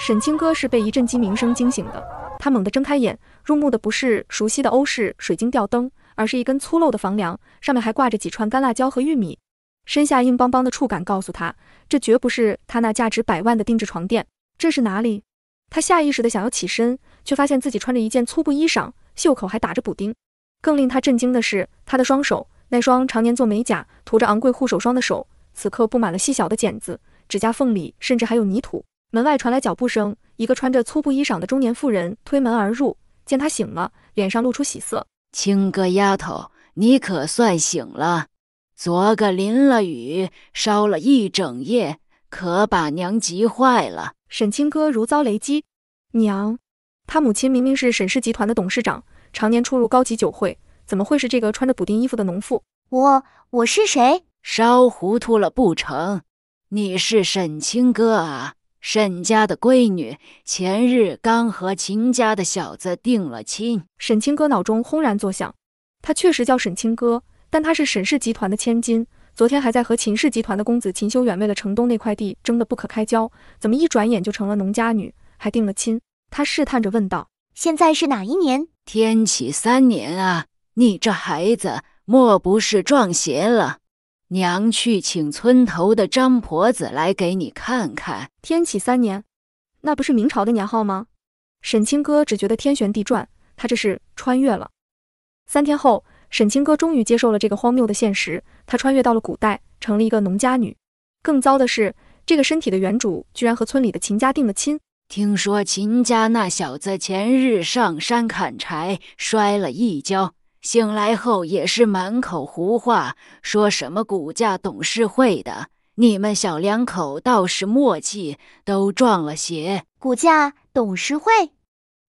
沈清歌是被一阵鸡鸣声惊醒的，他猛地睁开眼，入目的不是熟悉的欧式水晶吊灯，而是一根粗陋的房梁，上面还挂着几串干辣椒和玉米。身下硬邦邦的触感告诉他，这绝不是他那价值100万的定制床垫。这是哪里？他下意识地想要起身，却发现自己穿着一件粗布衣裳，袖口还打着补丁。更令他震惊的是，他的双手，那双常年做美甲、涂着昂贵护手霜的手，此刻布满了细小的茧子，指甲缝里甚至还有泥土。门外传来脚步声，一个穿着粗布衣裳的中年妇人推门而入，见他醒了，脸上露出喜色。清歌丫头，你可算醒了。昨个淋了雨，烧了一整夜，可把娘急坏了。沈清歌如遭雷击。娘，他母亲明明是沈氏集团的董事长，常年出入高级酒会，怎么会是这个穿着补丁衣服的农妇？我是谁？烧糊涂了不成？你是沈清歌啊，沈家的闺女，前日刚和秦家的小子定了亲。沈清歌脑中轰然作响，他确实叫沈清歌，但他是沈氏集团的千金，昨天还在和秦氏集团的公子秦修远为了城东那块地争得不可开交，怎么一转眼就成了农家女，还定了亲？他试探着问道：现在是哪一年？天启3年啊，你这孩子莫不是撞邪了？娘去请村头的张婆子来给你看看。天启3年，那不是明朝的年号吗？沈清歌只觉得天旋地转，他这是穿越了。3天后，沈清歌终于接受了这个荒谬的现实，她穿越到了古代，成了一个农家女。更糟的是，这个身体的原主居然和村里的秦家定了亲。听说秦家那小子前日上山砍柴，摔了一跤，醒来后也是满口胡话，说什么股价董事会的，你们小两口倒是默契，都撞了邪。股价董事会，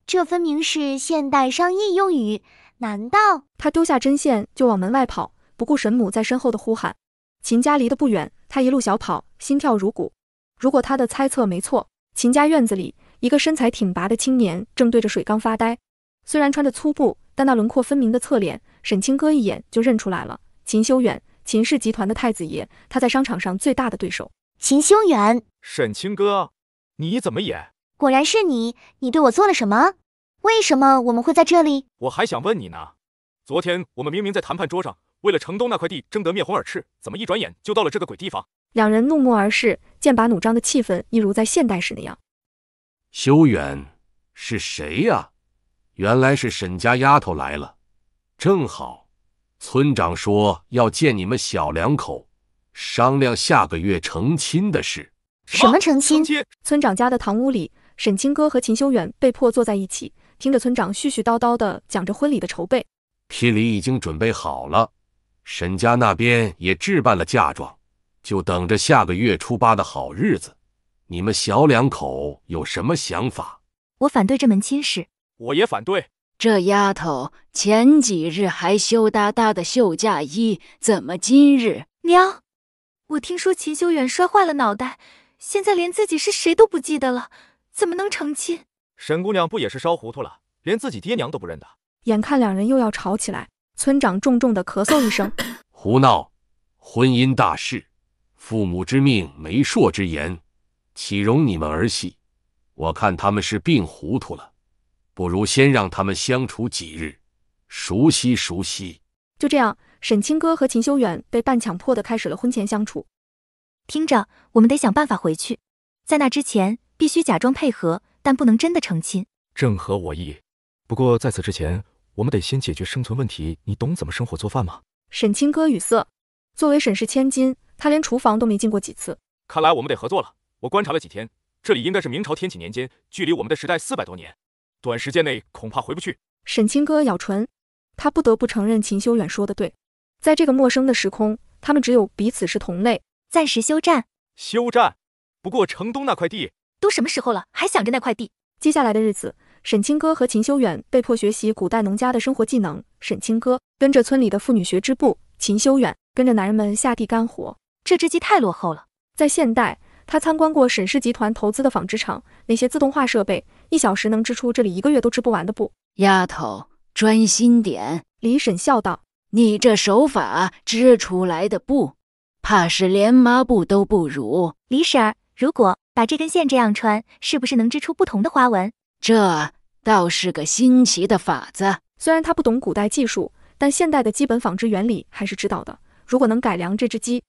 这分明是现代商业用语，难道？他丢下针线就往门外跑，不顾沈母在身后的呼喊。秦家离得不远，他一路小跑，心跳如鼓。如果他的猜测没错，秦家院子里，一个身材挺拔的青年正对着水缸发呆。虽然穿着粗布，但那轮廓分明的侧脸，沈清歌一眼就认出来了。秦修远，秦氏集团的太子爷，他在商场上最大的对手。秦修远，沈清歌，你怎么也？果然是你，你对我做了什么？为什么我们会在这里？我还想问你呢，昨天我们明明在谈判桌上，为了城东那块地争得面红耳赤，怎么一转眼就到了这个鬼地方？两人怒目而视，剑拔弩张的气氛一如在现代时那样。修远是谁呀？原来是沈家丫头来了，正好，村长说要见你们小两口，商量下个月成亲的事。什么成亲？村长家的堂屋里，沈清歌和秦修远被迫坐在一起，听着村长絮絮叨叨地讲着婚礼的筹备。聘礼已经准备好了，沈家那边也置办了嫁妆，就等着下个月初8的好日子。你们小两口有什么想法？我反对这门亲事。我也反对。这丫头前几日还羞答答的绣嫁衣，怎么今日？娘，我听说秦修远摔坏了脑袋，现在连自己是谁都不记得了，怎么能成亲？沈姑娘不也是烧糊涂了，连自己爹娘都不认得？眼看两人又要吵起来，村长重重地咳嗽一声：胡闹！婚姻大事，父母之命，媒妁之言，岂容你们儿戏？我看他们是病糊涂了，不如先让他们相处几日，熟悉熟悉。就这样，沈清歌和秦修远被半强迫地开始了婚前相处。听着，我们得想办法回去，在那之前必须假装配合，但不能真的成亲。正合我意。不过在此之前，我们得先解决生存问题。你懂怎么生火做饭吗？沈清歌语塞。作为沈氏千金，他连厨房都没进过几次。看来我们得合作了。我观察了几天，这里应该是明朝天启年间，距离我们的时代400多年，短时间内恐怕回不去。沈清歌咬唇，他不得不承认秦修远说的对，在这个陌生的时空，他们只有彼此是同类。暂时休战。休战？不过城东那块地……都什么时候了，还想着那块地？接下来的日子，沈清歌和秦修远被迫学习古代农家的生活技能。沈清歌跟着村里的妇女学织布，秦修远跟着男人们下地干活。这织机太落后了。在现代，他参观过沈氏集团投资的纺织厂，那些自动化设备1小时能织出这里1个月都织不完的布。丫头，专心点。李婶笑道：你这手法织出来的布，怕是连抹布都不如。李婶儿，如果把这根线这样穿，是不是能织出不同的花纹？这倒是个新奇的法子。虽然他不懂古代技术，但现代的基本纺织原理还是知道的。如果能改良这只鸡。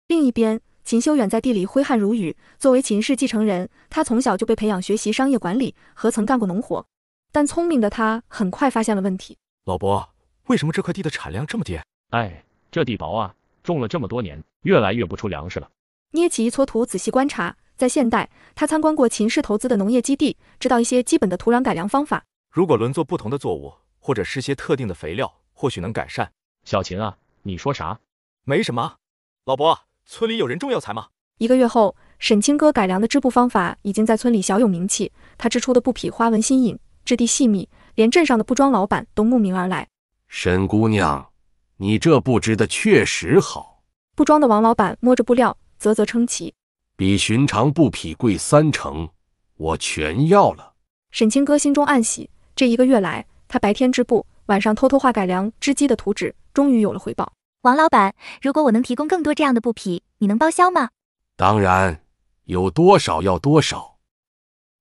另一边，秦修远在地里挥汗如雨。作为秦氏继承人，他从小就被培养学习商业管理，何曾干过农活？但聪明的他很快发现了问题。老伯，为什么这块地的产量这么低？哎，这地薄啊，种了这么多年，越来越不出粮食了。捏起一撮土仔细观察，在现代，他参观过秦氏投资的农业基地，知道一些基本的土壤改良方法。如果轮作不同的作物，或者施些特定的肥料，或许能改善。小秦啊，你说啥？没什么。老伯，村里有人种药材吗？1个月后，沈清哥改良的织布方法已经在村里小有名气。他织出的布匹花纹新颖，质地细密，连镇上的布庄老板都慕名而来。沈姑娘，你这布织的确实好。布庄的王老板摸着布料，啧啧称奇，比寻常布匹贵3成，我全要了。沈清哥心中暗喜，这1个月来，他白天织布，晚上偷偷画改良织机的图纸，终于有了回报。王老板，如果我能提供更多这样的布匹，你能包销吗？当然，有多少要多少。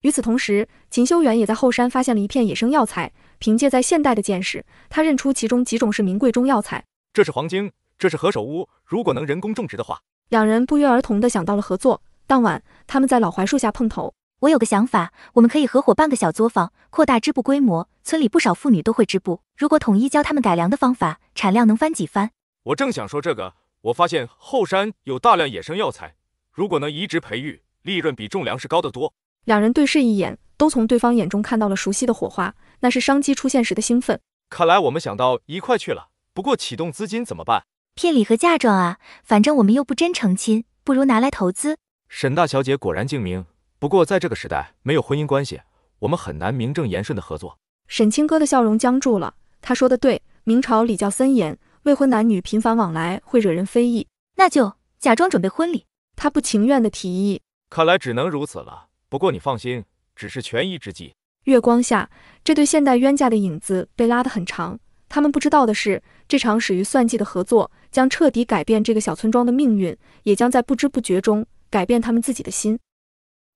与此同时，秦修远也在后山发现了一片野生药材。凭借在现代的见识，他认出其中几种是名贵中药材。这是黄精，这是何首乌。如果能人工种植的话，两人不约而同地想到了合作。当晚，他们在老槐树下碰头。我有个想法，我们可以合伙办个小作坊，扩大织布规模。村里不少妇女都会织布，如果统一教他们改良的方法，产量能翻几番。我正想说这个，我发现后山有大量野生药材，如果能移植培育，利润比种粮食高得多。两人对视一眼，都从对方眼中看到了熟悉的火花，那是商机出现时的兴奋。看来我们想到一块去了，不过启动资金怎么办？聘礼和嫁妆啊，反正我们又不真成亲，不如拿来投资。沈大小姐果然精明，不过在这个时代，没有婚姻关系，我们很难名正言顺的合作。沈清哥的笑容僵住了，他说的对，明朝礼教森严，未婚男女频繁往来会惹人非议。那就假装准备婚礼。他不情愿地提议。看来只能如此了，不过你放心，只是权宜之计。月光下，这对现代冤家的影子被拉得很长。他们不知道的是，这场始于算计的合作将彻底改变这个小村庄的命运，也将在不知不觉中改变他们自己的心。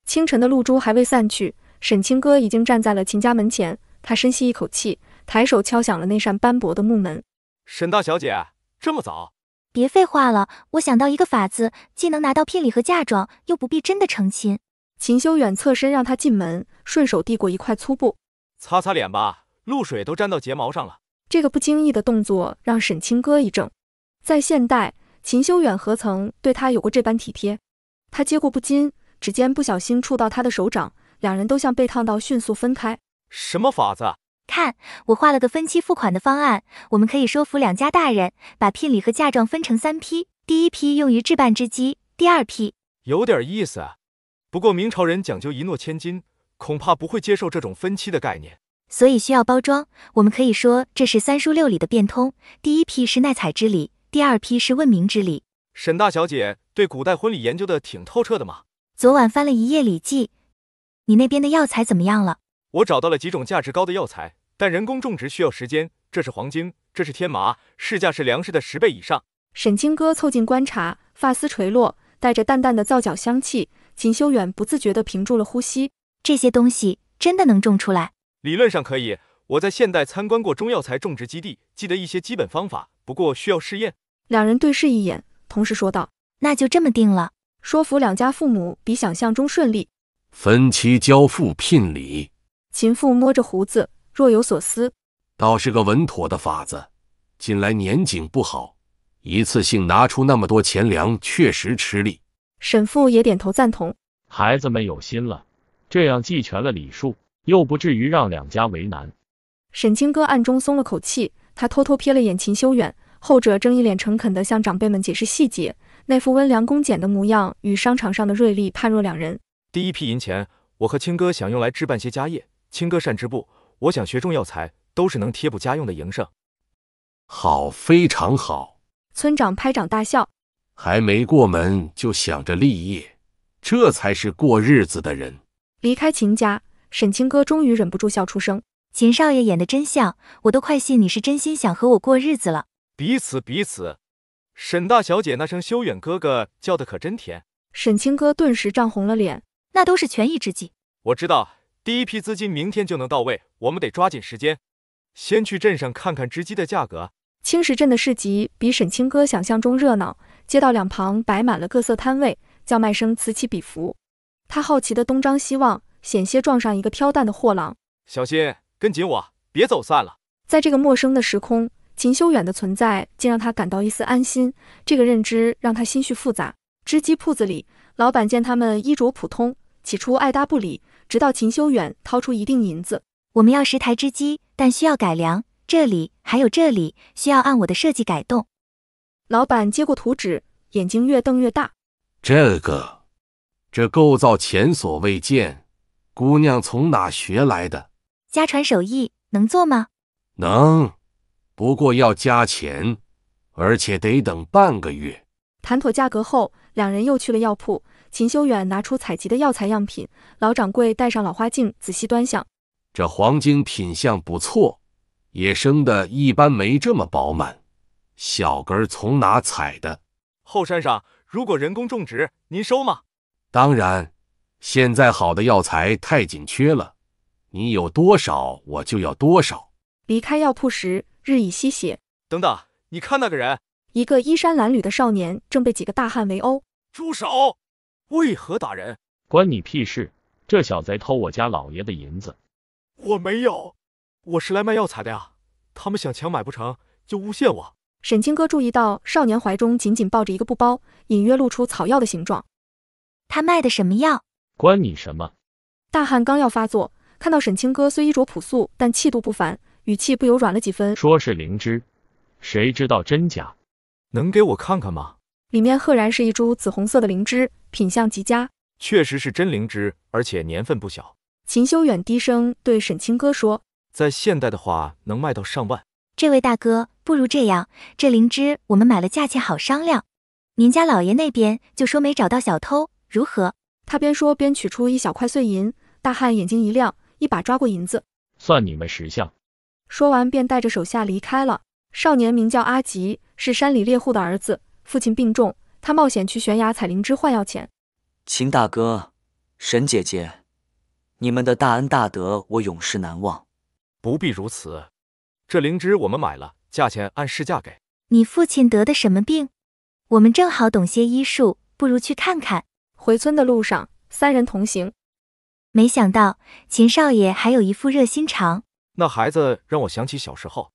清晨的露珠还未散去，沈清哥已经站在了秦家门前。他深吸一口气，抬手敲响了那扇斑驳的木门。沈大小姐，这么早？别废话了，我想到一个法子，既能拿到聘礼和嫁妆，又不必真的成亲。秦修远侧身让他进门，顺手递过一块粗布。擦擦脸吧，露水都沾到睫毛上了。这个不经意的动作让沈清哥一怔。在现代，秦修远何曾对他有过这般体贴？他接过布巾，指尖不小心触到他的手掌，两人都像被烫到，迅速分开。什么法子？看，我画了个分期付款的方案，我们可以说服两家大人，把聘礼和嫁妆分成3批，第一批用于置办织机，第二批……有点意思啊。不过明朝人讲究一诺千金，恐怕不会接受这种分期的概念，所以需要包装。我们可以说这是3书6礼的变通，第一批是耐采之礼，第二批是问名之礼。沈大小姐对古代婚礼研究的挺透彻的嘛。昨晚翻了一页礼记。你那边的药材怎么样了？我找到了几种价值高的药材，但人工种植需要时间。这是黄精，这是天麻，市价是粮食的10倍以上。沈清哥凑近观察，发丝垂落，带着淡淡的皂角香气。秦修远不自觉地屏住了呼吸。这些东西真的能种出来？理论上可以，我在现代参观过中药材种植基地，记得一些基本方法，不过需要试验。两人对视一眼，同时说道：那就这么定了。说服两家父母比想象中顺利。分期交付聘礼。秦父摸着胡子，若有所思。倒是个稳妥的法子。近来年景不好，一次性拿出那么多钱粮，确实吃力。沈父也点头赞同。孩子们有心了，这样记全了礼数，又不至于让两家为难。沈清哥暗中松了口气，他偷偷瞥了眼秦修远，后者正一脸诚恳地向长辈们解释细节，那副温良恭俭的模样与商场上的锐利判若两人。第一批银钱，我和青哥想用来置办些家业，青哥善织布，我想学种药材，都是能贴补家用的营生。好，非常好。村长拍掌大笑。还没过门就想着立业，这才是过日子的人。离开秦家，沈清哥终于忍不住笑出声。秦少爷演得真像，我都快信你是真心想和我过日子了。彼此。沈大小姐那声修远哥哥叫的可真甜。沈清哥顿时涨红了脸。那都是权宜之计。我知道，第一批资金明天就能到位，我们得抓紧时间，先去镇上看看织机的价格。青石镇的市集比沈清歌想象中热闹，街道两旁摆满了各色摊位，叫卖声此起彼伏。他好奇地东张西望，险些撞上一个飘弹的货郎。小心，跟紧我，别走散了。在这个陌生的时空，秦修远的存在竟让他感到一丝安心，这个认知让他心绪复杂。织机铺子里，老板见他们衣着普通，起初爱搭不理，直到秦修远掏出一锭银子。我们要10台织机，但需要改良，这里还有这里，需要按我的设计改动。老板接过图纸，眼睛越瞪越大。这构造前所未见，姑娘从哪学来的？家传手艺，能做吗？能，不过要加钱，而且得等半个月。谈妥价格后，两人又去了药铺。秦修远拿出采集的药材样品，老掌柜戴上老花镜，仔细端详。这黄金品相不错，野生的一般没这么饱满。小根从哪采的？后山上如果人工种植，您收吗？当然，现在好的药材太紧缺了，你有多少我就要多少。离开药铺时，日已西斜。等等，你看那个人，一个衣衫褴褛的少年正被几个大汉围殴。住手！为何打人？关你屁事！这小贼偷我家老爷的银子。我没有，我是来卖药材的呀。他们想强买不成，就诬陷我。沈清歌注意到少年怀中紧紧抱着一个布包，隐约露出草药的形状。他卖的什么药？关你什么？大汉刚要发作，看到沈清歌虽衣着朴素，但气度不凡，语气不由软了几分。说是灵芝，谁知道真假？能给我看看吗？里面赫然是一株紫红色的灵芝，品相极佳。确实是真灵芝，而且年份不小。秦修远低声对沈清歌说，在现代的话，能卖到上万。这位大哥，不如这样，这灵芝我们买了，价钱好商量。您家老爷那边就说没找到小偷，如何？他边说边取出一小块碎银。大汉眼睛一亮，一把抓过银子。算你们识相。说完便带着手下离开了。少年名叫阿吉，是山里猎户的儿子，父亲病重，他冒险去悬崖采灵芝换药钱。秦大哥，沈姐姐，你们的大恩大德我永世难忘。不必如此，这灵芝我们买了，价钱按市价给。你父亲得的什么病？我们正好懂些医术，不如去看看。回村的路上，三人同行。没想到秦少爷还有一副热心肠。那孩子让我想起小时候，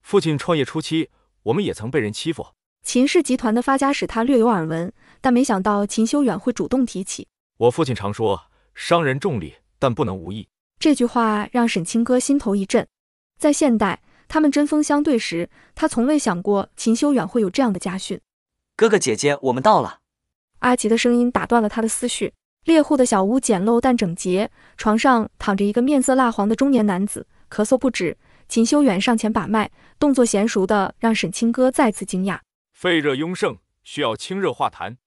父亲创业初期，我们也曾被人欺负。秦氏集团的发家史他略有耳闻，但没想到秦修远会主动提起。我父亲常说，商人重利，但不能无义。这句话让沈清歌心头一震。在现代，他们针锋相对时，他从未想过秦修远会有这样的家训。哥哥姐姐，我们到了。阿吉的声音打断了他的思绪。猎户的小屋简陋但整洁，床上躺着一个面色蜡黄的中年男子，咳嗽不止。秦修远上前把脉，动作娴熟的让沈清歌再次惊讶。肺热壅盛，需要清热化痰。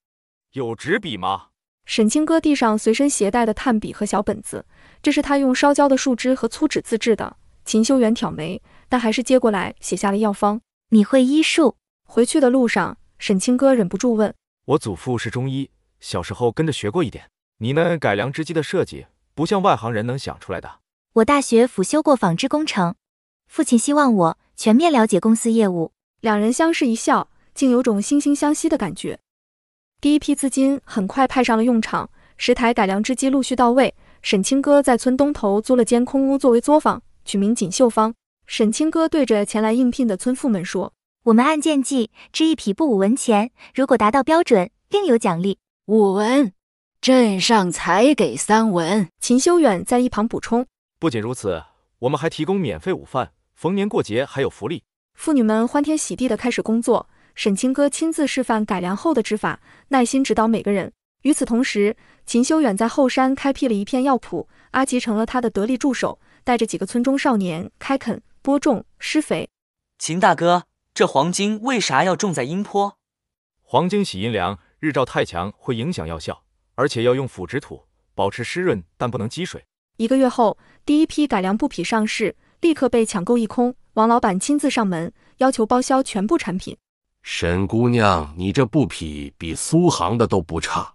有纸笔吗？沈清歌递上随身携带的炭笔和小本子，这是他用烧焦的树枝和粗纸自制的。秦修远挑眉，但还是接过来写下了药方。你会医术？回去的路上，沈清歌忍不住问。我祖父是中医，小时候跟着学过一点。你那改良织机的设计，不像外行人能想出来的。我大学辅修过纺织工程，父亲希望我全面了解公司业务。两人相视一笑，竟有种惺惺相惜的感觉。第一批资金很快派上了用场，10台改良织机陆续到位。沈清歌在村东头租了间空屋作为作坊，取名锦绣坊。沈清歌对着前来应聘的村妇们说，我们按件计，织一匹布5文钱，如果达到标准，另有奖励。5文，镇上才给3文。秦修远在一旁补充，不仅如此，我们还提供免费午饭，逢年过节还有福利。妇女们欢天喜地地开始工作，沈清歌亲自示范改良后的织法，耐心指导每个人。与此同时，秦修远在后山开辟了一片药圃，阿吉成了他的得力助手，带着几个村中少年开垦、播种、施肥。秦大哥，这黄金为啥要种在阴坡？黄金喜阴凉，日照太强会影响药效，而且要用腐殖土，保持湿润但不能积水。1个月后，第一批改良布匹上市，立刻被抢购一空。王老板亲自上门，要求包销全部产品。沈姑娘，你这布匹比苏杭的都不差，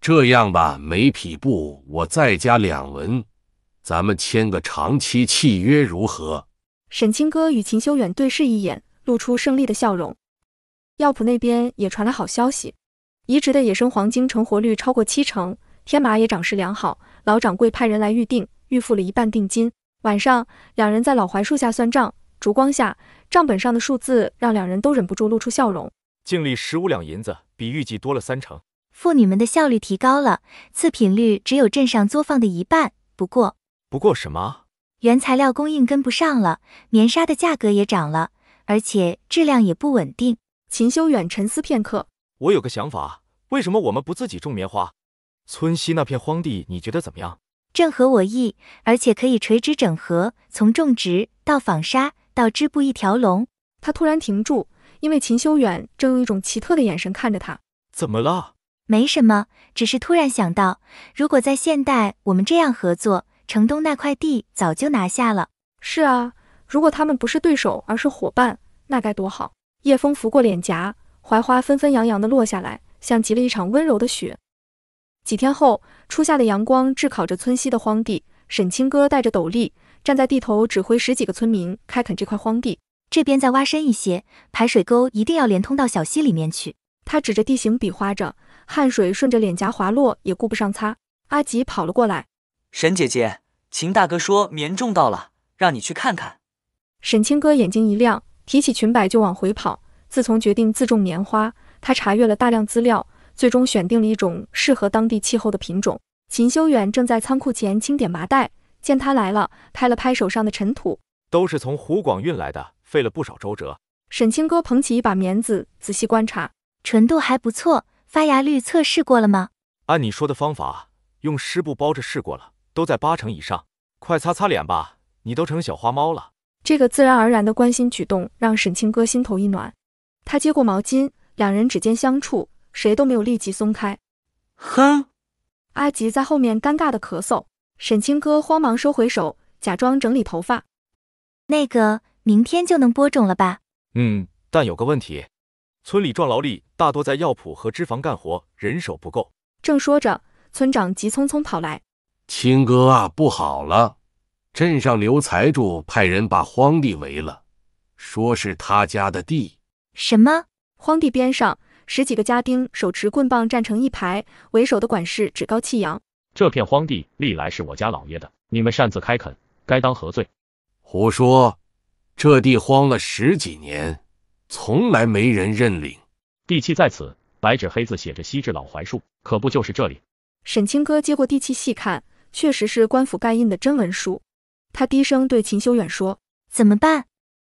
这样吧，每匹布我再加2文，咱们签个长期契约如何？沈清歌与秦修远对视一眼，露出胜利的笑容。药铺那边也传来好消息，移植的野生黄金成活率超过70%，天马也长势良好，老掌柜派人来预定，预付了1半定金。晚上，两人在老槐树下算账，烛光下，账本上的数字让两人都忍不住露出笑容。净利15两银子，比预计多了30%。妇女们的效率提高了，次品率只有镇上作坊的1半。不过什么？原材料供应跟不上了，棉纱的价格也涨了，而且质量也不稳定。秦修远沉思片刻，我有个想法，为什么我们不自己种棉花？村西那片荒地，你觉得怎么样？正合我意，而且可以垂直整合，从种植到纺纱到织布一条龙。他突然停住，因为秦修远正用一种奇特的眼神看着他。怎么了？没什么，只是突然想到，如果在现代我们这样合作，城东那块地早就拿下了。是啊，如果他们不是对手，而是伙伴，那该多好。夜风拂过脸颊，槐花纷纷扬扬地落下来，像极了一场温柔的雪。几天后，初夏的阳光炙烤着村西的荒地，沈清歌带着斗笠，站在地头指挥10几个村民开垦这块荒地。这边再挖深一些，排水沟一定要连通到小溪里面去。他指着地形比划着，汗水顺着脸颊滑落，也顾不上擦。阿吉跑了过来，沈姐姐，秦大哥说棉种到了，让你去看看。沈清歌眼睛一亮，提起裙摆就往回跑。自从决定自种棉花，他查阅了大量资料，最终选定了一种适合当地气候的品种。秦修远正在仓库前清点麻袋，见他来了，拍了拍手上的尘土，都是从湖广运来的，费了不少周折。沈清歌捧起一把棉子，仔细观察，纯度还不错，发芽率测试过了吗？按你说的方法，用湿布包着试过了，都在80%以上。快擦擦脸吧，你都成小花猫了。这个自然而然的关心举动让沈清歌心头一暖。他接过毛巾，两人指尖相触，谁都没有立即松开。哼！阿吉在后面尴尬的咳嗽，沈清歌慌忙收回手，假装整理头发。那个，明天就能播种了吧？但有个问题，村里壮劳力大多在药铺和织坊干活，人手不够。正说着，村长急匆匆跑来。清哥啊，不好了，镇上刘财主派人把荒地围了，说是他家的地。什么？荒地边上10几个家丁手持棍棒站成一排，为首的管事趾高气扬。这片荒地历来是我家老爷的，你们擅自开垦，该当何罪？胡说，这地荒了10几年，从来没人认领。地契在此，白纸黑字写着西至老槐树，可不就是这里？沈清歌接过地契细看，确实是官府盖印的真文书。他低声对秦修远说：怎么办？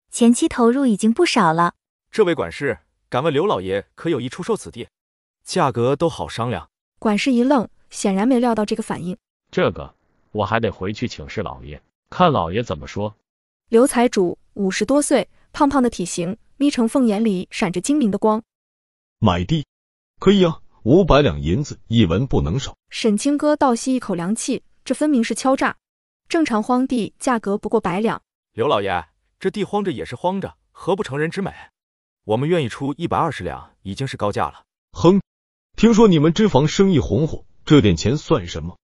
前期投入已经不少了。这位管事，敢问刘老爷可有意出售此地？价格都好商量。管事一愣，显然没料到这个反应。这个我还得回去请示老爷，看老爷怎么说。刘财主50多岁，胖胖的体型，眯成凤眼里闪着精明的光。买地可以啊，500两银子，1文不能少。沈清歌倒吸一口凉气，这分明是敲诈。正常荒地价格不过100两。刘老爷，这地荒着也是荒着，何不成人之美？我们愿意出120两，已经是高价了。哼，听说你们织坊生意红火，这点钱算什么？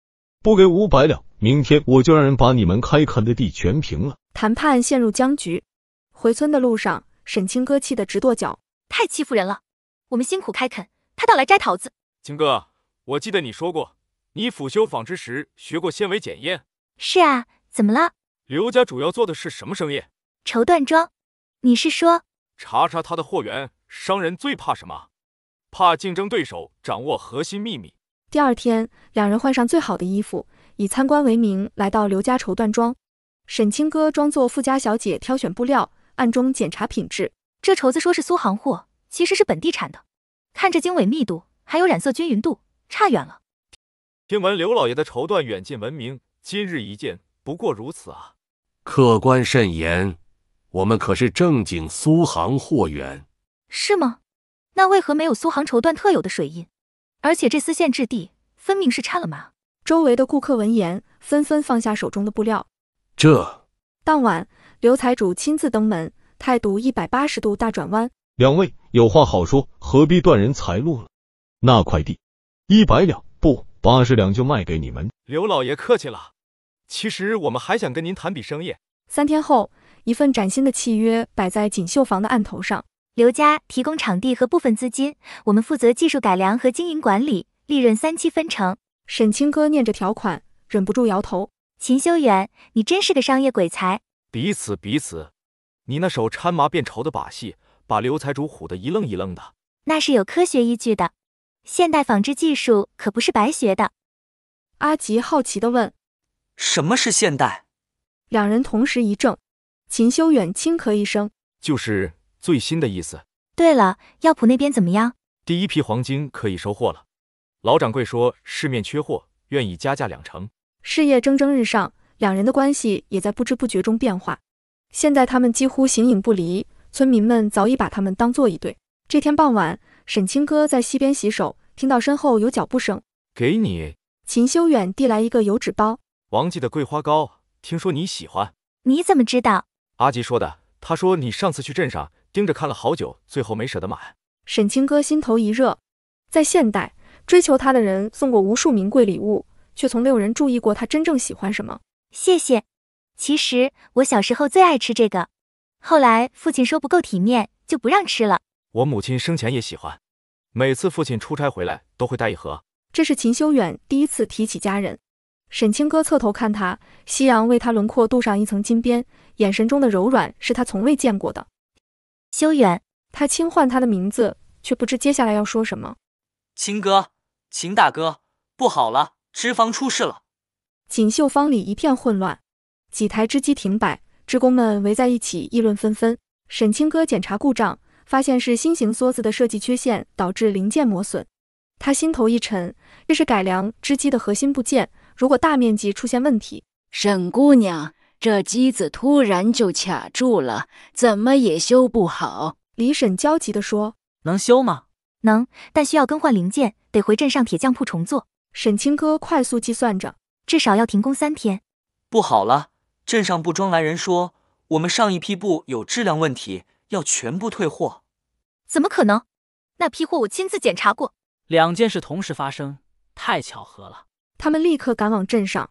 不给500两，明天我就让人把你们开垦的地全平了。谈判陷入僵局。回村的路上，沈清歌气得直跺脚，太欺负人了！我们辛苦开垦，他倒来摘桃子。清哥，我记得你说过，你辅修纺织时学过纤维检验。是啊，怎么了？刘家主要做的是什么生意？绸缎庄。你是说？查查他的货源。商人最怕什么？怕竞争对手掌握核心秘密。第二天，两人换上最好的衣服，以参观为名来到刘家绸缎庄。沈清歌装作富家小姐挑选布料，暗中检查品质。这绸子说是苏杭货，其实是本地产的。看这经纬密度，还有染色均匀度，差远了。听闻刘老爷的绸缎远近闻名，今日一见，不过如此啊。客官慎言，我们可是正经苏杭货源。是吗？那为何没有苏杭绸缎特有的水印？而且这丝线质地分明是掺了麻。周围的顾客闻言，纷纷放下手中的布料。当晚，刘财主亲自登门，态度180度大转弯。两位有话好说，何必断人财路了？那块地100两不80两就卖给你们。刘老爷客气了，其实我们还想跟您谈笔生意。3天后，一份崭新的契约摆在锦绣坊的案头上。刘家提供场地和部分资金，我们负责技术改良和经营管理，利润3/7分成。沈清歌念着条款，忍不住摇头。秦修远，你真是个商业鬼才。彼此，你那手掺麻变稠的把戏，把刘财主唬得一愣一愣的。那是有科学依据的，现代纺织技术可不是白学的。阿吉好奇地问：什么是现代？两人同时一怔，秦修远轻咳一声：就是最新的意思。对了，药铺那边怎么样？第一批黄金可以收货了，老掌柜说市面缺货，愿意加价2成。事业蒸蒸日上，两人的关系也在不知不觉中变化。现在他们几乎形影不离，村民们早已把他们当作一对。这天傍晚，沈清歌在溪边洗手，听到身后有脚步声。给你。秦修远递来一个油纸包。王记的桂花糕，听说你喜欢。你怎么知道？阿吉说的，他说你上次去镇上盯着看了好久，最后没舍得买。沈清歌心头一热，在现代，追求他的人送过无数名贵礼物，却从没有人注意过他真正喜欢什么。谢谢。其实我小时候最爱吃这个，后来父亲说不够体面，就不让吃了。我母亲生前也喜欢，每次父亲出差回来都会带一盒。这是秦修远第一次提起家人。沈清歌侧头看他，夕阳为他轮廓镀上一层金边，眼神中的柔软是他从未见过的。修远，他轻唤他的名字，却不知接下来要说什么。秦哥，秦大哥，不好了，脂肪出事了。锦绣坊里一片混乱，几台织机停摆，职工们围在一起议论纷纷。沈清歌检查故障，发现是新型梭子的设计缺陷导致零件磨损。他心头一沉，这是改良织机的核心部件，如果大面积出现问题。沈姑娘，这机子突然就卡住了，怎么也修不好。李婶焦急地说：能修吗？能，但需要更换零件，得回镇上铁匠铺重做。沈清歌快速计算着，至少要停工3天。不好了，镇上布庄来人说，我们上一批布有质量问题，要全部退货。怎么可能？那批货我亲自检查过。2件事同时发生，太巧合了。他们立刻赶往镇上。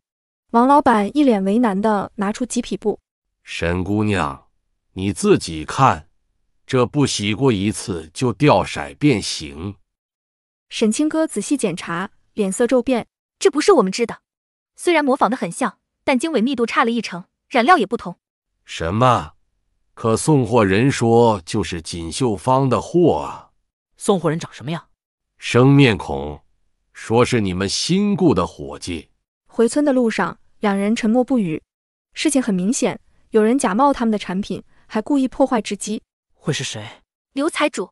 王老板一脸为难地拿出几匹布。沈姑娘，你自己看，这布洗过一次就掉色变形。沈清歌仔细检查，脸色骤变。这不是我们织的，虽然模仿得很像，但经纬密度差了1成，染料也不同。什么？可送货人说就是锦绣坊的货啊。送货人长什么样？生面孔，说是你们新雇的伙计。回村的路上，两人沉默不语。事情很明显，有人假冒他们的产品，还故意破坏织机。会是谁？刘财主，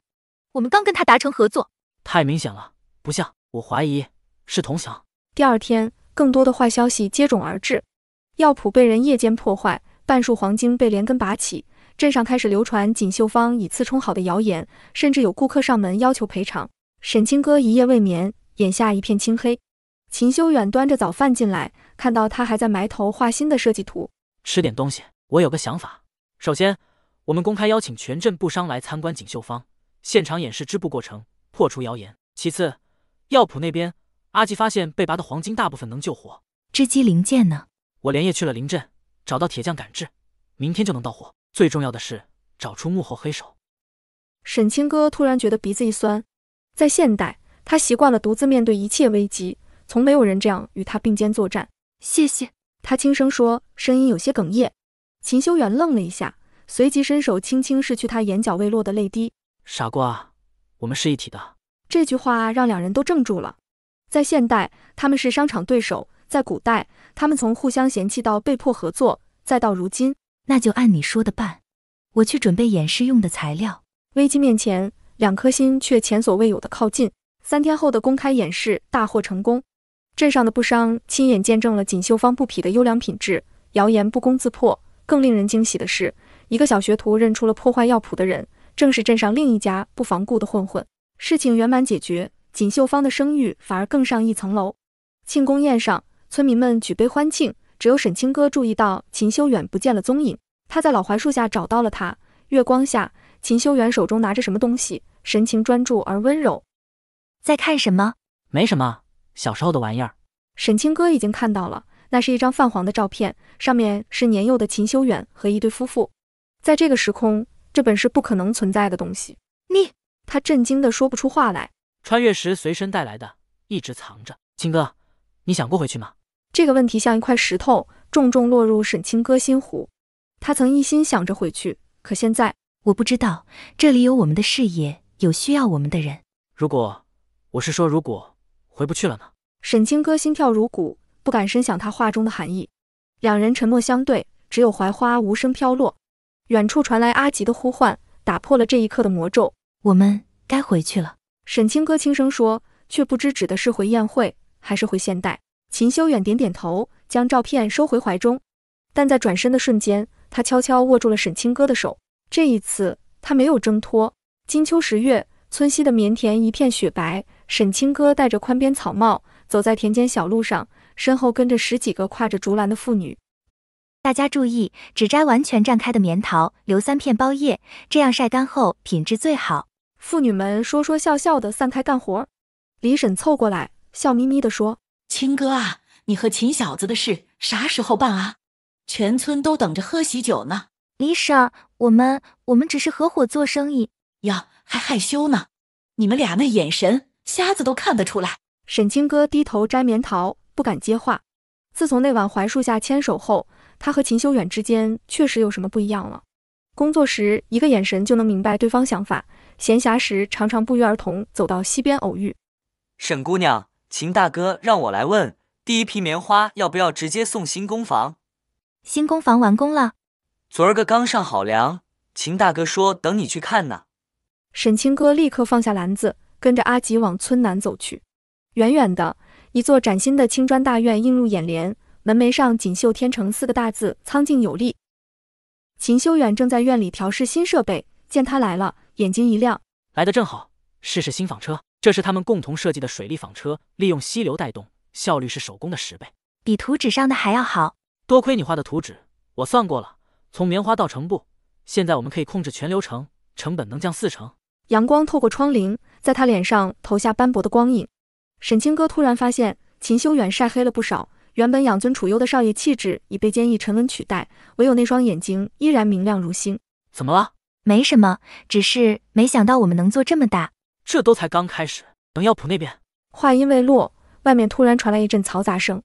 我们刚跟他达成合作。太明显了，不像，我怀疑是同乡。第二天，更多的坏消息接踵而至。药铺被人夜间破坏，半数黄金被连根拔起，镇上开始流传锦绣坊以次充好的谣言，甚至有顾客上门要求赔偿。沈清歌一夜未眠，眼下一片青黑。秦修远端着早饭进来，看到他还在埋头画新的设计图。吃点东西，我有个想法。首先，我们公开邀请全镇布商来参观锦绣坊，现场演示织布过程，破除谣言。其次，药铺那边，阿吉发现被拔的黄金大部分能救活。织机零件呢？我连夜去了临镇，找到铁匠赶制，明天就能到货。最重要的是找出幕后黑手。沈清歌突然觉得鼻子一酸。在现代，他习惯了独自面对一切危机，从没有人这样与他并肩作战。谢谢，他轻声说，声音有些哽咽。秦修远愣了一下，随即伸手轻轻拭去他眼角未落的泪滴。傻瓜，我们是一体的。这句话让两人都怔住了。在现代，他们是商场对手；在古代，他们从互相嫌弃到被迫合作，再到如今。那就按你说的办，我去准备演示用的材料。危机面前，两颗心却前所未有的靠近。3天后的公开演示大获成功，镇上的布商亲眼见证了锦绣坊布匹的优良品质，谣言不攻自破。更令人惊喜的是，一个小学徒认出了破坏药铺的人，正是镇上另一家不防雇的混混。事情圆满解决，锦绣坊的声誉反而更上一层楼。庆功宴上，村民们举杯欢庆，只有沈清歌注意到秦修远不见了踪影。他在老槐树下找到了他，月光下，秦修远手中拿着什么东西，神情专注而温柔。在看什么？没什么，小时候的玩意儿。沈清歌已经看到了，那是一张泛黄的照片，上面是年幼的秦修远和一对夫妇。在这个时空，这本是不可能存在的东西。他震惊的说不出话来。穿越时随身带来的，一直藏着。清哥，你想过回去吗？这个问题像一块石头，重重落入沈清歌心湖。他曾一心想着回去，可现在我不知道，这里有我们的事业，有需要我们的人。如果回不去了呢？沈清歌心跳如鼓，不敢深想他话中的含义。两人沉默相对，只有槐花无声飘落。远处传来阿吉的呼唤，打破了这一刻的魔咒。我们该回去了。沈清歌轻声说，却不知指的是回宴会，还是回现代。秦修远点点头，将照片收回怀中。但在转身的瞬间，他悄悄握住了沈清歌的手。这一次，他没有挣脱。金秋10月，村西的棉田一片雪白。沈清歌戴着宽边草帽，走在田间小路上，身后跟着10几个挎着竹篮的妇女。大家注意，只摘完全绽开的棉桃，留3片包叶，这样晒干后品质最好。妇女们说说笑笑的散开干活。李婶凑过来，笑眯眯地说：“清哥啊，你和秦小子的事啥时候办啊？全村都等着喝喜酒呢。”李婶，我们只是合伙做生意。呀，还害羞呢？你们俩那眼神，瞎子都看得出来。沈清歌低头摘棉桃，不敢接话。自从那晚槐树下牵手后，他和秦修远之间确实有什么不一样了。工作时一个眼神就能明白对方想法，闲暇时常常不约而同走到溪边偶遇。沈姑娘，秦大哥让我来问，第一批棉花要不要直接送新工房？新工房完工了，昨儿个刚上好粮，秦大哥说等你去看呢。沈清歌立刻放下篮子，跟着阿吉往村南走去。远远的，一座崭新的青砖大院映入眼帘，门楣上锦绣天成4个大字，苍劲有力。秦修远正在院里调试新设备，见他来了，眼睛一亮。来得正好，试试新纺车。这是他们共同设计的水力纺车，利用溪流带动，效率是手工的10倍，比图纸上的还要好。多亏你画的图纸，我算过了，从棉花到成布，现在我们可以控制全流程，成本能降40%。阳光透过窗棂，在他脸上投下斑驳的光影。沈清歌突然发现，秦修远晒黑了不少，原本养尊处优的少爷气质已被坚毅沉稳取代，唯有那双眼睛依然明亮如星。怎么了？没什么，只是没想到我们能做这么大。这都才刚开始，等药铺那边。话音未落，外面突然传来一阵嘈杂声。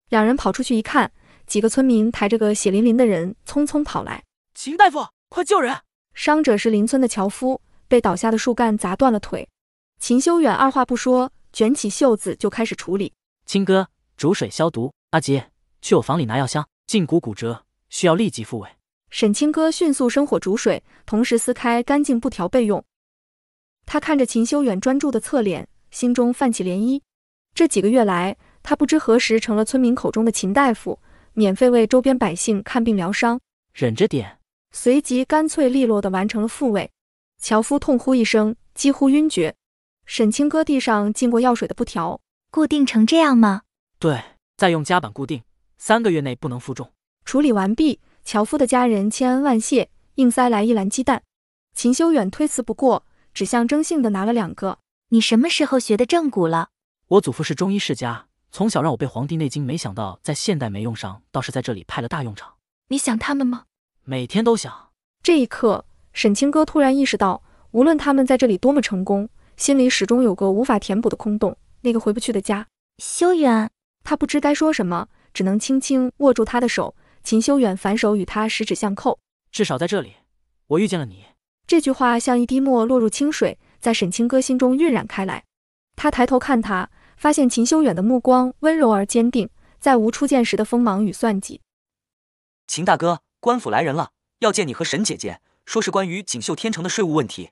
两人跑出去一看，几个村民抬着个血淋淋的人匆匆跑来。秦大夫，快救人！伤者是邻村的樵夫，被倒下的树干砸断了腿。秦修远二话不说，卷起袖子就开始处理。清哥，煮水消毒。阿吉，去我房里拿药箱。胫骨骨折，需要立即复位。沈清歌迅速生火煮水，同时撕开干净布条备用。他看着秦修远专注的侧脸，心中泛起涟漪。这几个月来，他不知何时成了村民口中的秦大夫，免费为周边百姓看病疗伤。忍着点。随即干脆利落地完成了复位。樵夫痛呼一声，几乎晕厥。沈清歌地上浸过药水的布条。固定成这样吗？对，再用夹板固定，3个月内不能负重。处理完毕，樵夫的家人千恩万谢，硬塞来1篮鸡蛋。秦修远推辞不过，只象征性地拿了2个。你什么时候学的正骨了？我祖父是中医世家，从小让我背《黄帝内经》，没想到在现代没用上，倒是在这里派了大用场。你想他们吗？每天都想。这一刻，沈清歌突然意识到，无论他们在这里多么成功，心里始终有个无法填补的空洞，那个回不去的家。修远，他不知该说什么，只能轻轻握住他的手。秦修远反手与他十指相扣。至少在这里，我遇见了你。这句话像一滴墨落入清水，在沈清歌心中晕染开来。他抬头看他，发现秦修远的目光温柔而坚定，再无初见时的锋芒与算计。秦大哥，官府来人了，要见你和沈姐姐，说是关于锦绣天成的税务问题。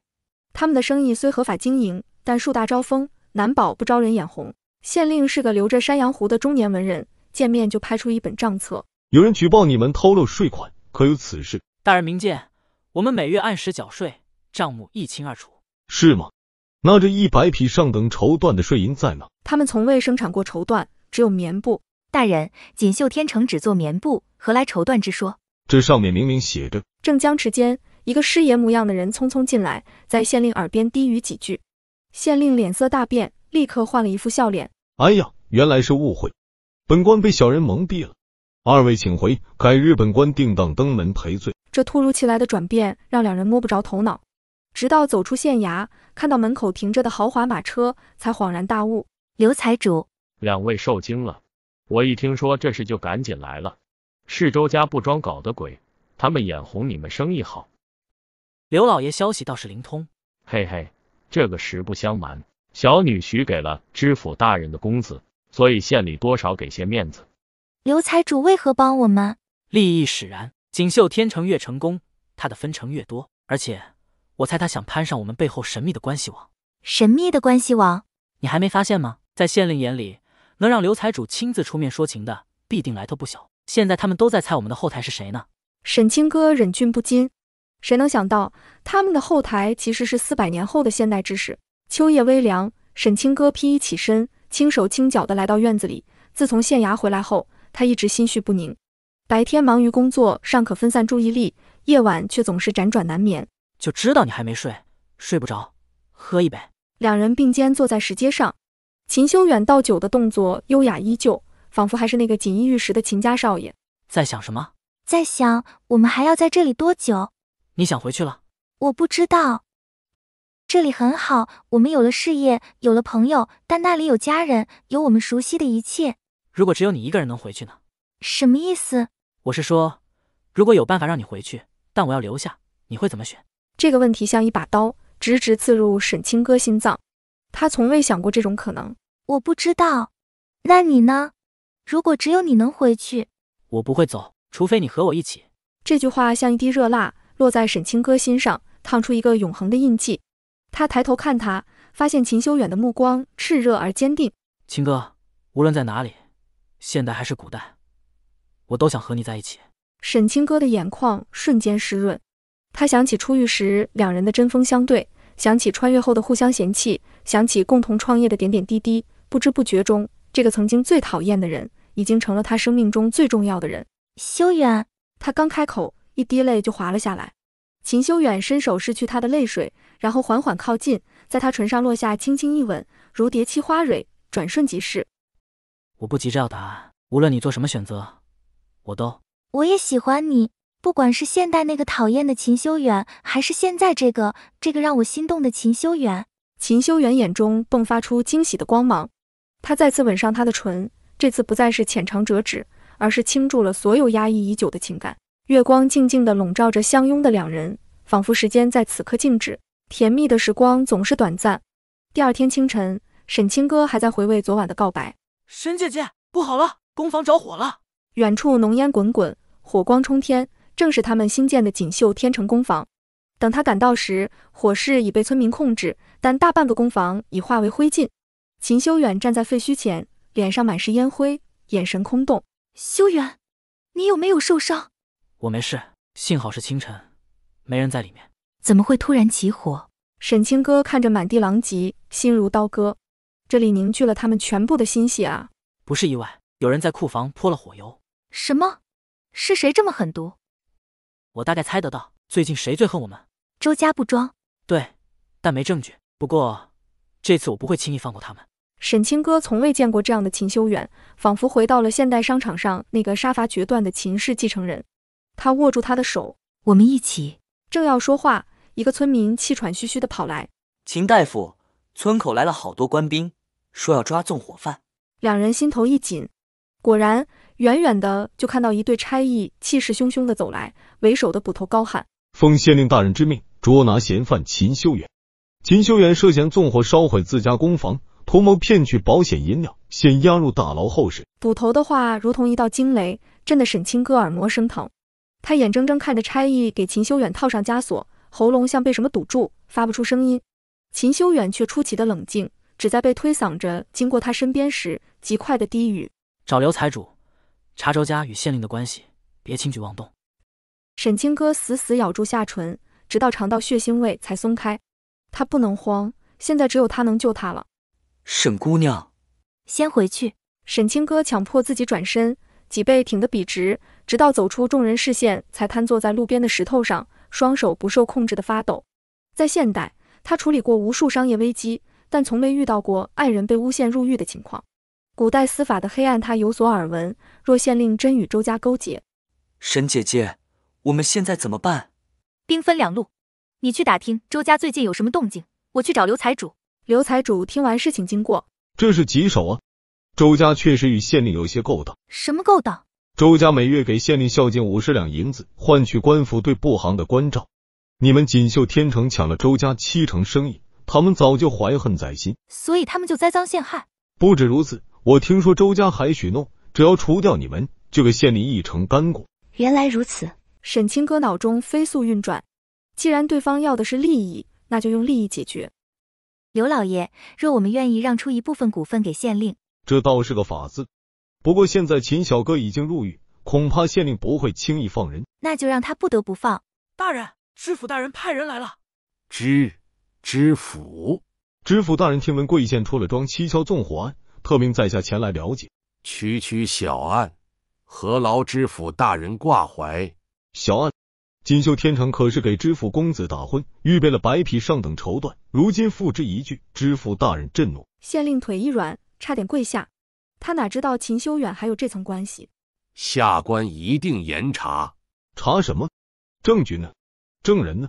他们的生意虽合法经营，但树大招风，难保不招人眼红。县令是个留着山羊胡的中年文人，见面就拍出一本账册。有人举报你们偷漏税款，可有此事？大人明鉴，我们每月按时缴税，账目一清二楚。是吗？那这100匹上等绸缎的税银在哪？他们从未生产过绸缎，只有棉布。大人，锦绣天成只做棉布，何来绸缎之说？这上面明明写着。正僵持间，一个师爷模样的人匆匆进来，在县令耳边低语几句。县令脸色大变，立刻换了一副笑脸。哎呀，原来是误会，本官被小人蒙蔽了，二位请回，改日本官定当登门赔罪。这突如其来的转变让两人摸不着头脑，直到走出县衙，看到门口停着的豪华马车，才恍然大悟。刘财主，两位受惊了，我一听说这事就赶紧来了。是周家不装搞的鬼，他们眼红你们生意好。刘老爷消息倒是灵通。嘿嘿，这个实不相瞒，小女婿给了知府大人的工资，所以县里多少给些面子。刘财主为何帮我们？利益使然，锦绣天成越成功，他的分成越多，而且我猜他想攀上我们背后神秘的关系网。神秘的关系网？你还没发现吗？在县令眼里，能让刘财主亲自出面说情的，必定来头不小。现在他们都在猜我们的后台是谁呢？沈清歌忍俊不禁，谁能想到他们的后台其实是400年后的现代知识。秋夜微凉，沈清歌披衣起身，轻手轻脚地来到院子里。自从县衙回来后，他一直心绪不宁。白天忙于工作，尚可分散注意力，夜晚却总是辗转难眠。就知道你还没睡，睡不着，喝一杯。两人并肩坐在石阶上，秦修远倒酒的动作优雅依旧，仿佛还是那个锦衣玉食的秦家少爷。在想什么？在想我们还要在这里多久？你想回去了？我不知道。这里很好，我们有了事业，有了朋友，但那里有家人，有我们熟悉的一切。如果只有你一个人能回去呢？什么意思？我是说，如果有办法让你回去，但我要留下，你会怎么选？这个问题像一把刀，直直刺入沈清歌心脏。他从未想过这种可能。我不知道。那你呢？如果只有你能回去？我不会走，除非你和我一起。这句话像一滴热蜡，落在沈清歌心上，烫出一个永恒的印记。他抬头看他，发现秦修远的目光炽热而坚定。清歌，无论在哪里，现代还是古代，我都想和你在一起。沈清歌的眼眶瞬间湿润，他想起出狱时两人的针锋相对，想起穿越后的互相嫌弃，想起共同创业的点点滴滴。不知不觉中，这个曾经最讨厌的人，已经成了他生命中最重要的人。修远，他刚开口，一滴泪就滑了下来。秦修远伸手拭去他的泪水，然后缓缓靠近，在他唇上落下轻轻一吻，如蝶栖花蕊，转瞬即逝。我不急着要答案，无论你做什么选择，我也喜欢你，不管是现代那个讨厌的秦修远，还是现在这个让我心动的秦修远。秦修远眼中迸发出惊喜的光芒，他再次吻上她的唇，这次不再是浅尝辄止，而是倾注了所有压抑已久的情感。月光静静地笼罩着相拥的两人，仿佛时间在此刻静止。甜蜜的时光总是短暂。第二天清晨，沈清歌还在回味昨晚的告白。沈姐姐，不好了，工房着火了！远处浓烟滚滚，火光冲天，正是他们新建的锦绣天成工房。等他赶到时，火势已被村民控制，但大半个工房已化为灰烬。秦修远站在废墟前，脸上满是烟灰，眼神空洞。修远，你有没有受伤？我没事，幸好是清晨，没人在里面。怎么会突然起火？沈清歌看着满地狼藉，心如刀割。这里凝聚了他们全部的心血啊！不是意外，有人在库房泼了火油。什么？是谁这么狠毒？我大概猜得到，最近谁最恨我们？周家不装。对，但没证据。不过这次我不会轻易放过他们。沈清歌从未见过这样的秦修远，仿佛回到了现代商场上那个杀伐决断的秦氏继承人。他握住他的手，我们一起。正要说话，一个村民气喘吁吁地跑来。秦大夫，村口来了好多官兵，说要抓纵火犯。两人心头一紧，果然远远的就看到一队差役气势汹汹地走来，为首的捕头高喊：奉县令大人之命，捉拿嫌犯秦修远。秦修远涉嫌纵火烧毁自家工房，图谋骗取保险银两，现押入大牢候审。捕头的话如同一道惊雷，震得沈清歌耳膜生疼。他眼睁睁看着差役给秦修远套上枷锁，喉咙像被什么堵住，发不出声音。秦修远却出奇的冷静，只在被推搡着经过他身边时，极快的低语：找刘财主，查周家与县令的关系，别轻举妄动。沈清歌死死咬住下唇，直到尝到血腥味才松开。他不能慌，现在只有他能救他了。沈姑娘，先回去。沈清歌强迫自己转身，脊背挺得笔直，直到走出众人视线，才瘫坐在路边的石头上，双手不受控制的发抖。在现代，他处理过无数商业危机，但从没遇到过爱人被诬陷入狱的情况。古代司法的黑暗他有所耳闻，若县令真与周家勾结，沈姐姐，我们现在怎么办？兵分两路，你去打听周家最近有什么动静，我去找刘财主。刘财主听完事情经过，这是棘手啊！周家确实与县令有些勾当。什么勾当？周家每月给县令孝敬50两银子，换取官府对布行的关照。你们锦绣天成抢了周家70%生意，他们早就怀恨在心，所以他们就栽赃陷害。不止如此，我听说周家还许诺，只要除掉你们，就给县令一成干果。原来如此。沈清歌脑中飞速运转，既然对方要的是利益，那就用利益解决。刘老爷，若我们愿意让出一部分股份给县令，这倒是个法子。不过现在秦小哥已经入狱，恐怕县令不会轻易放人。那就让他不得不放。大人，知府大人派人来了。知府大人听闻贵县出了桩蹊跷纵火案，特命在下前来了解。区小案，何劳知府大人挂怀？小案，锦绣天成可是给知府公子打婚，预备了白皮上等绸缎，如今付之一炬，知府大人震怒。县令腿一软，差点跪下。他哪知道秦修远还有这层关系？下官一定严查。查什么？证据呢？证人呢？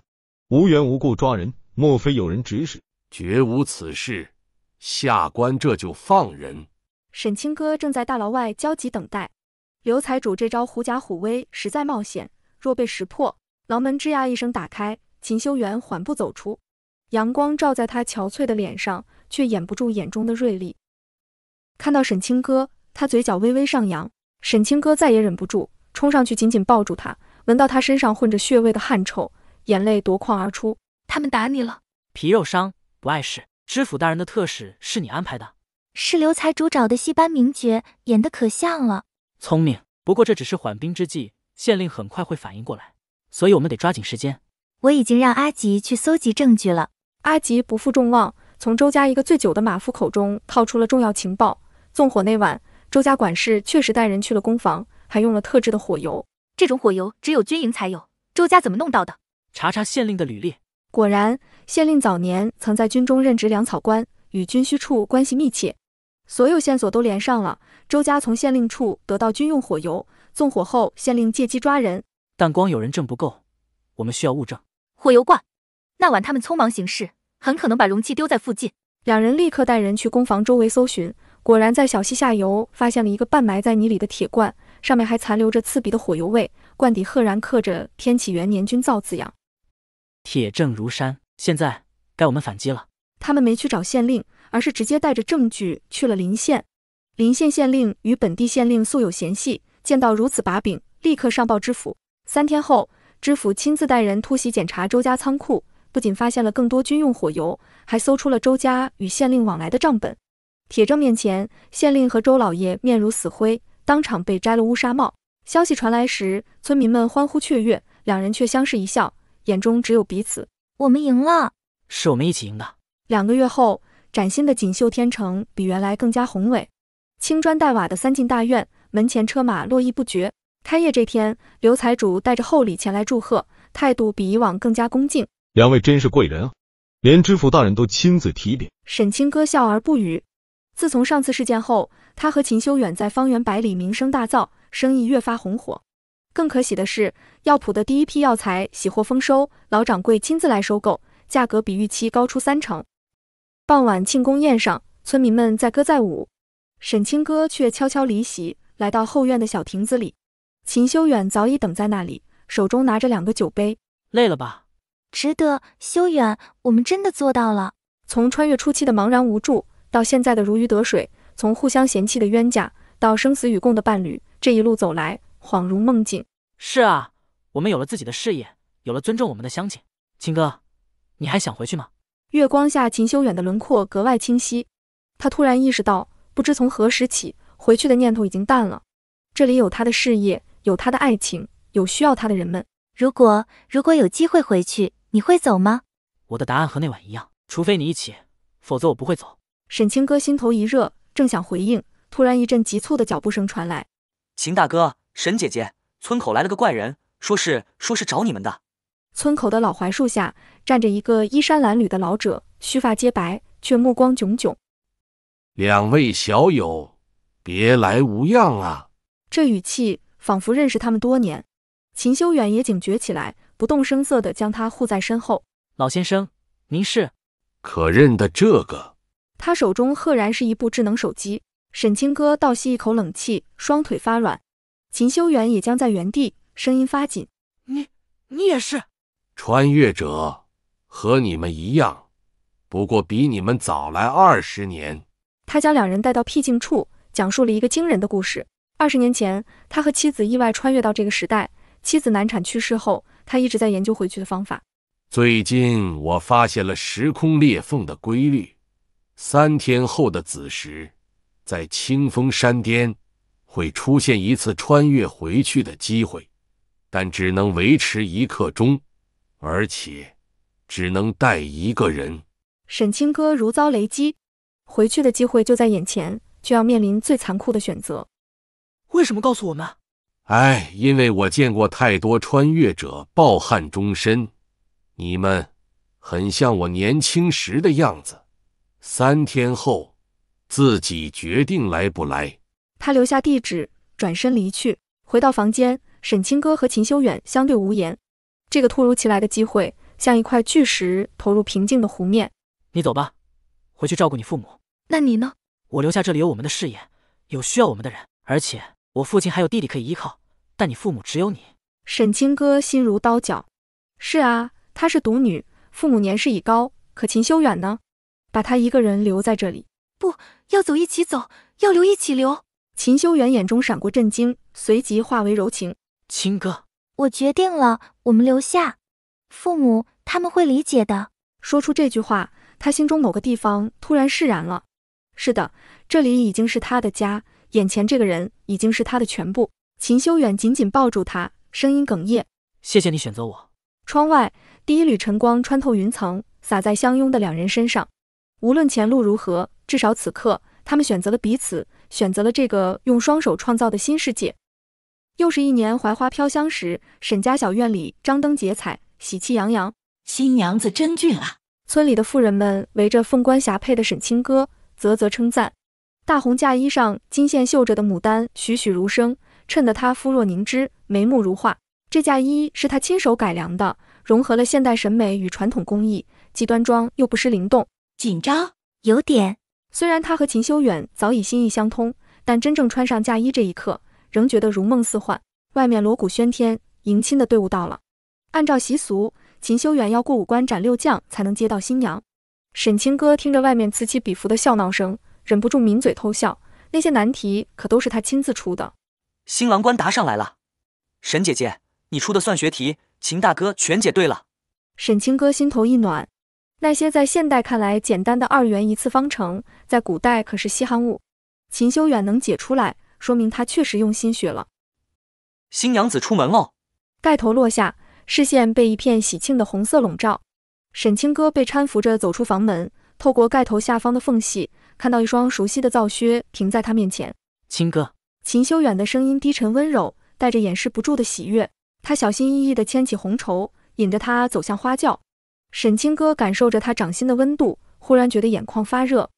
无缘无故抓人，莫非有人指使？绝无此事，下官这就放人。沈清歌正在大牢外焦急等待。刘财主这招狐假虎威实在冒险，若被识破，牢门吱呀一声打开，秦修远缓步走出，阳光照在他憔悴的脸上，却掩不住眼中的锐利。看到沈清歌，他嘴角微微上扬。沈清歌再也忍不住，冲上去紧紧抱住他，闻到他身上混着血味的汗臭，眼泪夺眶而出。他们打你了？皮肉伤，不碍事。知府大人的特使是你安排的？是刘财主找的戏班名角，演得可像了。聪明，不过这只是缓兵之计，县令很快会反应过来，所以我们得抓紧时间。我已经让阿吉去搜集证据了。阿吉不负众望，从周家一个醉酒的马夫口中套出了重要情报。纵火那晚，周家管事确实带人去了公房，还用了特制的火油。这种火油只有军营才有，周家怎么弄到的？查查县令的履历。果然，县令早年曾在军中任职粮草官，与军需处关系密切。所有线索都连上了，周家从县令处得到军用火油，纵火后县令借机抓人。但光有人证不够，我们需要物证。火油罐。那晚他们匆忙行事，很可能把容器丢在附近。两人立刻带人去公房周围搜寻，果然在小溪下游发现了一个半埋在泥里的铁罐，上面还残留着刺鼻的火油味，罐底赫然刻着天启元年军造字样。铁证如山，现在该我们反击了。他们没去找县令，而是直接带着证据去了临县。临县县令与本地县令素有嫌隙，见到如此把柄，立刻上报知府。3天后，知府亲自带人突袭检查周家仓库，不仅发现了更多军用火油，还搜出了周家与县令往来的账本。铁证面前，县令和周老爷面如死灰，当场被摘了乌纱帽。消息传来时，村民们欢呼雀跃，两人却相视一笑，眼中只有彼此。我们赢了，是我们一起赢的。2个月后，崭新的锦绣天成比原来更加宏伟，青砖黛瓦的3进大院，门前车马络绎不绝。开业这天，刘财主带着厚礼前来祝贺，态度比以往更加恭敬。两位真是贵人啊，连知府大人都亲自提点。沈清歌笑而不语。自从上次事件后，他和秦修远在方圆百里名声大噪，生意越发红火。更可喜的是，药铺的第一批药材喜获丰收，老掌柜亲自来收购，价格比预期高出3成。傍晚庆功宴上，村民们载歌载舞，沈清歌却悄悄离席，来到后院的小亭子里。秦修远早已等在那里，手中拿着2个酒杯。累了吧？值得，修远，我们真的做到了。从穿越初期的茫然无助，到现在的如鱼得水，从互相嫌弃的冤家，到生死与共的伴侣，这一路走来，恍如梦境。是啊，我们有了自己的事业，有了尊重我们的乡亲。秦哥，你还想回去吗？月光下，秦修远的轮廓格外清晰。他突然意识到，不知从何时起，回去的念头已经淡了。这里有他的事业，有他的爱情，有需要他的人们。如果有机会回去，你会走吗？我的答案和那晚一样，除非你一起，否则我不会走。沈清歌心头一热，正想回应，突然一阵急促的脚步声传来。秦大哥，沈姐姐，村口来了个怪人，说是找你们的。村口的老槐树下站着一个衣衫褴褛的老者，须发皆白，却目光炯炯。两位小友，别来无恙啊！这语气仿佛认识他们多年。秦修远也警觉起来，不动声色地将他护在身后。老先生，您是？可认得这个？他手中赫然是一部智能手机。沈清歌倒吸一口冷气，双腿发软。秦修远也僵在原地，声音发紧。你也是？穿越者，和你们一样，不过比你们早来20年。他将两人带到僻静处，讲述了一个惊人的故事。20年前，他和妻子意外穿越到这个时代，妻子难产去世后，他一直在研究回去的方法。最近我发现了时空裂缝的规律，3天后的子时，在清风山巅会出现一次穿越回去的机会，但只能维持1刻钟，而且只能带1个人。沈清歌如遭雷击，回去的机会就在眼前，却要面临最残酷的选择。为什么告诉我们？因为我见过太多穿越者抱憾终身，你们很像我年轻时的样子。3天后，自己决定来不来。他留下地址，转身离去。回到房间，沈清歌和秦修远相对无言。这个突如其来的机会，像一块巨石投入平静的湖面。你走吧，回去照顾你父母。那你呢？我留下这里有我们的事业，有需要我们的人，而且我父亲还有弟弟可以依靠，但你父母只有你。沈清歌心如刀绞。是啊，她是独女，父母年事已高，可秦修远呢？把他一个人留在这里。不要走一起走，要留一起留。秦修远眼中闪过震惊，随即化为柔情。清歌，我决定了，我们留下。父母他们会理解的。说出这句话，他心中某个地方突然释然了。是的，这里已经是他的家，眼前这个人已经是他的全部。秦修远紧紧抱住他，声音哽咽。谢谢你选择我。窗外，第一缕晨光穿透云层，洒在相拥的两人身上。无论前路如何，至少此刻，他们选择了彼此，选择了这个用双手创造的新世界。又是一年槐花飘香时，沈家小院里张灯结彩，喜气洋洋。新娘子真俊啊！村里的妇人们围着凤冠霞帔的沈清歌，啧啧称赞。大红嫁衣上金线绣着的牡丹栩栩如生，衬得她肤若凝脂，眉目如画。这嫁衣是她亲手改良的，融合了现代审美与传统工艺，既端庄又不失灵动。紧张？有点。虽然他和秦修远早已心意相通，但真正穿上嫁衣这一刻，仍觉得如梦似幻。外面锣鼓喧天，迎亲的队伍到了。按照习俗，秦修远要过5关斩6将才能接到新娘。沈清歌听着外面此起彼伏的笑闹声，忍不住抿嘴偷笑。那些难题可都是他亲自出的。新郎官答上来了，沈姐姐，你出的算学题，秦大哥全解对了。沈清歌心头一暖。那些在现代看来简单的2元一次方程，在古代可是稀罕物。秦修远能解出来，说明他确实用心学了。新娘子出门喽。盖头落下，视线被一片喜庆的红色笼罩。沈清歌被搀扶着走出房门，透过盖头下方的缝隙，看到一双熟悉的皂靴停在他面前。清歌。秦修远的声音低沉温柔，带着掩饰不住的喜悦。他小心翼翼地牵起红绸，引着他走向花轿。沈清歌感受着他掌心的温度，忽然觉得眼眶发热。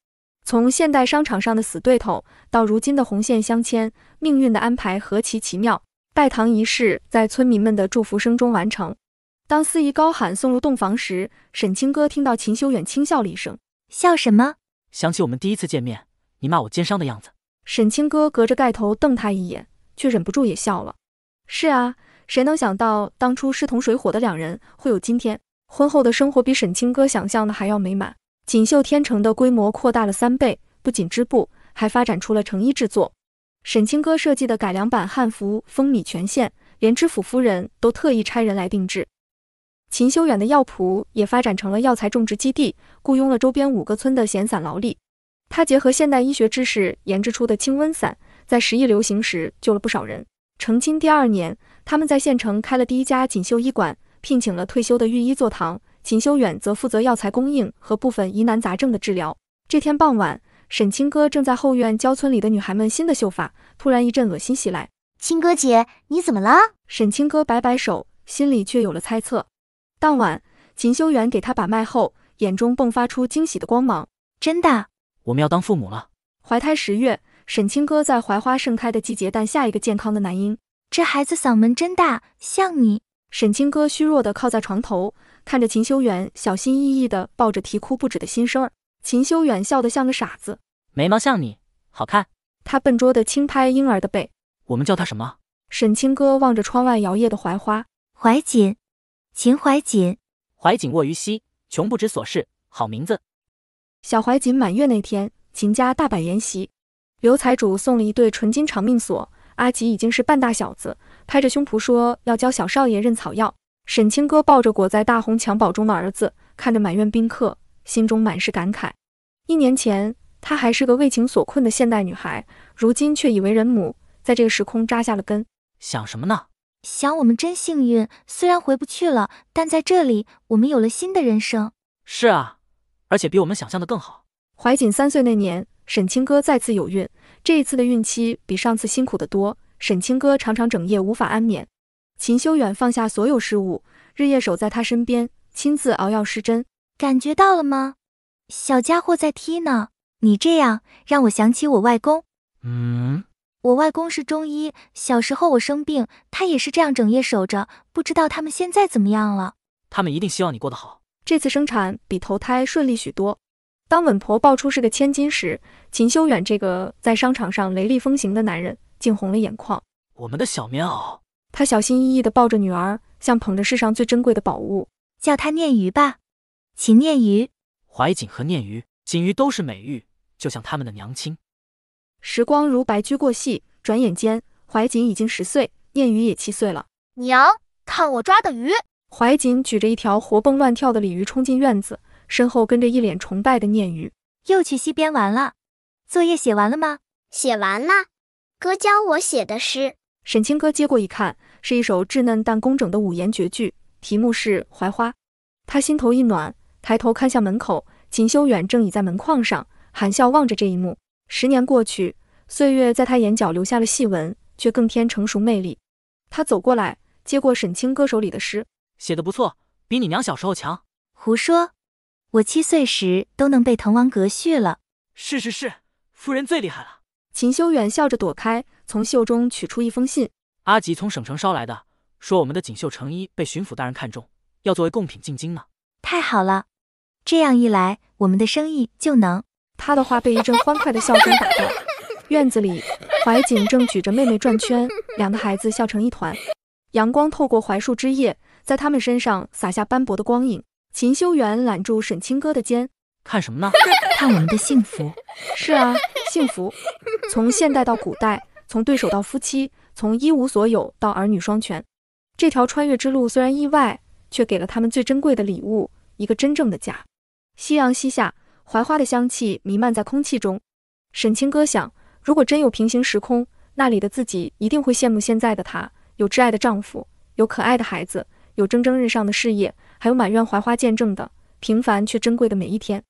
从现代商场上的死对头，到如今的红线相牵，命运的安排何其奇妙。拜堂仪式在村民们的祝福声中完成。当司仪高喊送入洞房时，沈清歌听到秦修远轻笑了一声。笑什么？想起我们第一次见面，你骂我奸商的样子。沈清歌隔着盖头瞪他一眼，却忍不住也笑了。是啊，谁能想到当初势同水火的两人会有今天？婚后的生活比沈清歌想象的还要美满。锦绣天成的规模扩大了3倍，不仅织布，还发展出了成衣制作。沈清歌设计的改良版汉服风靡全县，连知府夫人都特意差人来定制。秦修远的药铺也发展成了药材种植基地，雇佣了周边5个村的闲散劳力。他结合现代医学知识研制出的清瘟散，在10亿流行时救了不少人。成亲第2年，他们在县城开了第1家锦绣医馆，聘请了退休的御医坐堂，秦修远则负责药材供应和部分疑难杂症的治疗。这天傍晚，沈清歌正在后院教村里的女孩们新的绣法，突然一阵恶心袭来。清歌姐，你怎么了？沈清歌摆摆手，心里却有了猜测。当晚，秦修远给他把脉后，眼中迸发出惊喜的光芒。真的？我们要当父母了。怀胎10月，沈清歌在槐花盛开的季节诞下一个健康的男婴。这孩子嗓门真大，像你。沈清歌虚弱地靠在床头，看着秦修远小心翼翼地抱着啼哭不止的新生儿。秦修远笑得像个傻子，眉毛像你，好看。他笨拙地轻拍婴儿的背。我们叫他什么？沈清歌望着窗外摇曳的槐花。怀瑾，秦怀瑾。怀瑾卧于西，穷不知所事，好名字。小怀瑾满月那天，秦家大摆筵席，刘财主送了一对纯金长命锁。阿吉已经是半大小子，拍着胸脯说要教小少爷认草药。沈清歌抱着裹在大红襁褓中的儿子，看着满院宾客，心中满是感慨。1年前，她还是个为情所困的现代女孩，如今却已为人母，在这个时空扎下了根。想什么呢？想我们真幸运，虽然回不去了，但在这里我们有了新的人生。是啊，而且比我们想象的更好。怀瑾3岁那年，沈清歌再次有孕，这一次的孕期比上次辛苦得多，沈清歌常常整夜无法安眠。秦修远放下所有事务，日夜守在他身边，亲自熬药施针。感觉到了吗？小家伙在踢呢。你这样让我想起我外公。我外公是中医，小时候我生病，他也是这样整夜守着，不知道他们现在怎么样了。他们一定希望你过得好。这次生产比投胎顺利许多。当稳婆爆出是个千金时，秦修远这个在商场上雷厉风行的男人竟红了眼眶。我们的小棉袄。他小心翼翼地抱着女儿，像捧着世上最珍贵的宝物。叫他念鱼吧，秦念鱼。怀瑾和念鱼、锦鱼都是美玉，就像他们的娘亲。时光如白驹过隙，转眼间，怀瑾已经10岁，念鱼也7岁了。娘，看我抓的鱼！怀瑾举着一条活蹦乱跳的鲤鱼冲进院子，身后跟着一脸崇拜的念鱼。又去溪边玩了？作业写完了吗？写完了，哥教我写的诗。沈清歌接过一看，是一首稚嫩但工整的5言绝句，题目是《槐花》。他心头一暖，抬头看向门口，秦修远正倚在门框上，含笑望着这一幕。10年过去，岁月在他眼角留下了细纹，却更添成熟魅力。他走过来，接过沈清歌手里的诗，写得不错，比你娘小时候强。胡说，我7岁时都能背滕王阁序了。是，夫人最厉害了。秦修远笑着躲开，从袖中取出一封信。阿吉从省城捎来的，说我们的锦绣成衣被巡抚大人看中，要作为贡品进京呢。太好了，这样一来，我们的生意就能……他的话被一阵欢快的笑声打断。院子里，怀瑾正举着妹妹转圈，2个孩子笑成一团。阳光透过槐树枝叶，在他们身上洒下斑驳的光影。秦修远揽住沈清歌的肩，看什么呢？看我们的幸福。是啊，幸福。从现代到古代，从对手到夫妻，从一无所有到儿女双全。这条穿越之路虽然意外，却给了他们最珍贵的礼物，一个真正的家。夕阳西下，槐花的香气弥漫在空气中。沈清歌想，如果真有平行时空，那里的自己一定会羡慕现在的她，有挚爱的丈夫，有可爱的孩子，有蒸蒸日上的事业，还有满院槐花见证的平凡却珍贵的每一天。